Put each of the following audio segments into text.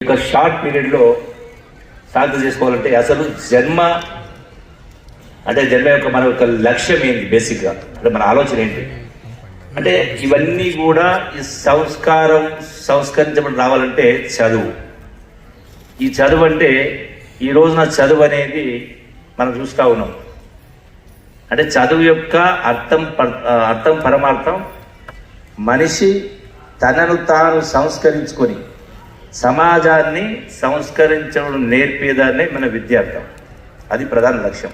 ఒక షార్ట్ పీరియడ్లో సాధన చేసుకోవాలంటే అసలు జన్మ యొక్క మన యొక్క లక్ష్యం ఏంటి? బేసిక్గా అంటే మన ఆలోచన ఏంటి అంటే ఇవన్నీ కూడా ఈ సంస్కరించబడి రావాలంటే చదువు. ఈ చదువు అంటే ఈ రోజున చదువు అనేది మనం చూస్తూ ఉన్నాం. అంటే చదువు యొక్క అర్థం పరమార్థం మనిషి తనను తాను సంస్కరించుకొని సమాజాన్ని సంస్కరించడం నేర్పేదాన్నే మన విద్యార్థం. అది ప్రధాన లక్ష్యం.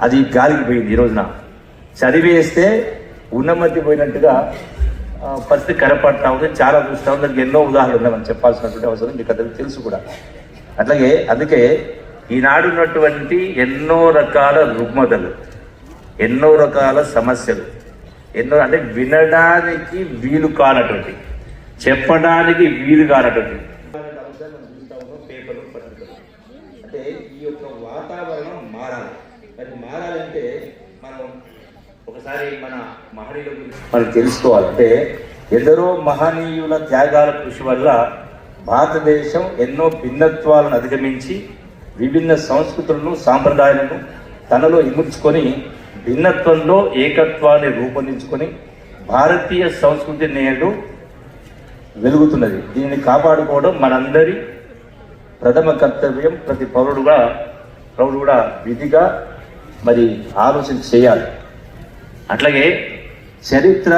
అది గాలికి పోయింది. ఈ రోజున చదివేస్తే ఉన్నమతి పోయినట్టుగా పరిస్థితి కనపడతా ఉంది. చాలా చూస్తూ ఉంది. దానికి ఎన్నో ఉదాహరణలు ఉన్నాయి. మనం చెప్పాల్సినటువంటి అవసరం మీకు అందరికీ తెలుసు కూడా. అట్లాగే అందుకే ఈనాడు ఉన్నటువంటి ఎన్నో రకాల రుగ్మతలు, ఎన్నో రకాల సమస్యలు, అంటే వినడానికి వీలు కానటువంటి, చెప్పడానికి వీలు కానటువంటి పేపర్లు, పత్రికలు. అంటే ఈ యొక్క వాతావరణం మారాలి. మరి మారాలంటే మనం ఒకసారి మన మహనీయుల గురించి మనం తెలుసుకోవాలి. అంటే ఎందరో మహనీయుల త్యాగాల కృషి వల్ల భారతదేశం ఎన్నో భిన్నత్వాలను అధిగమించి విభిన్న సంస్కృతులను, సాంప్రదాయాలను తనలో ఇముడ్చుకొని భిన్నత్వంలో ఏకత్వాన్ని రూపొందించుకొని భారతీయ సంస్కృతి నేడు వెలుగుతున్నది. దీనిని కాపాడుకోవడం మనందరి ప్రథమ కర్తవ్యం. ప్రతి పౌరుడు కూడా విధిగా మరి ఆలోచన చేయాలి. అట్లాగే చరిత్ర,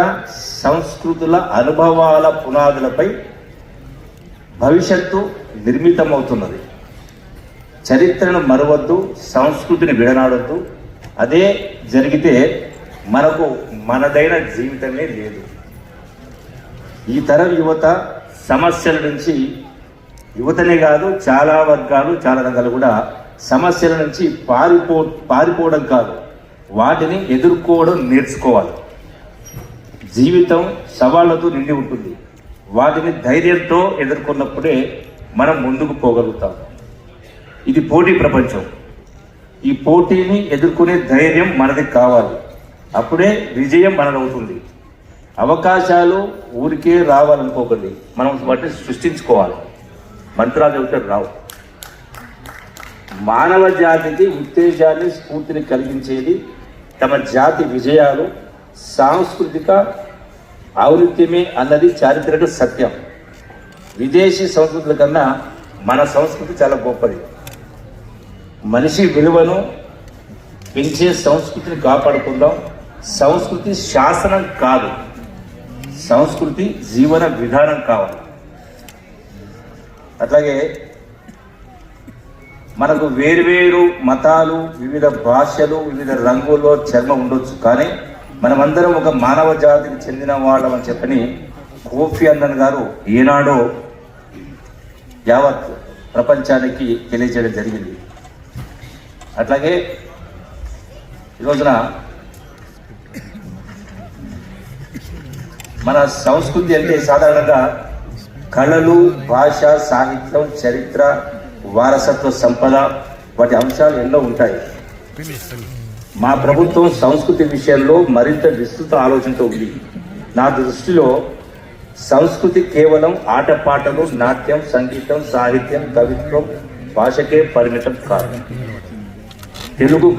సంస్కృతుల అనుభవాల పునాదులపై భవిష్యత్తు నిర్మితమవుతున్నది. చరిత్రను మరవద్దు, సంస్కృతిని విడనాడొద్దు. అదే జరిగితే మనకు మనదైన జీవితమే లేదు. ఈ తరం యువత సమస్యల నుంచి, యువతనే కాదు చాలా వర్గాలు, చాలా రంగాలు కూడా సమస్యల నుంచి పారిపోవడం కాదు, వాటిని ఎదుర్కోవడం నేర్చుకోవాలి. జీవితం సవాళ్లతో నిండి ఉంటుంది. వాటిని ధైర్యంతో ఎదుర్కొన్నప్పుడే మనం ముందుకు పోగలుగుతాం. ఇది పోటీ ప్రపంచం. ఈ పోటీని ఎదుర్కొనే ధైర్యం మనది కావాలి. అప్పుడే విజయం మనదవుతుంది. అవకాశాలు ఊరికే రావాలనుకోకండి, మనం వాటిని సృష్టించుకోవాలి. మంత్రాలు చెబితే రావు. మానవ జాతికి ఉత్తేజాన్ని, స్ఫూర్తిని కలిగించేది తమ జాతి విజయాలు, సాంస్కృతిక ఔన్నత్యమే అన్నది చారిత్రక సత్యం. విదేశీ సంస్కృతుల కన్నా మన సంస్కృతి చాలా గొప్పది. మనిషి విలువను పెంచే సంస్కృతిని కాపాడుకుందాం. సంస్కృతి శాసనం కాదు, సంస్కృతి జీవన విధానం కావాలి. అట్లాగే మనకు వేరువేరు మతాలు, వివిధ భాషలు, వివిధ రంగుల్లో చర్మం ఉండొచ్చు, కానీ మనమందరం ఒక మానవ జాతికి చెందిన వాళ్ళమని చెప్పని కోఫీ అన్నన్ గారు ఏనాడో యావత్ ప్రపంచానికి తెలియజేయడం జరిగింది. అట్లాగే ఈరోజున మన సంస్కృతి అంటే సాధారణంగా కళలు, భాష, సాహిత్యం, చరిత్ర, వారసత్వ సంపద, వాటి అంశాలు ఎన్నో ఉంటాయి. మా ప్రభుత్వం సంస్కృతి విషయంలో మరింత విస్తృత ఆలోచనతో ఉంది. నా దృష్టిలో సంస్కృతి కేవలం ఆటపాటలు, నాట్యం, సంగీతం, సాహిత్యం, కవిత్వం, భాషకే పరిమితం కాదు. తెలుగు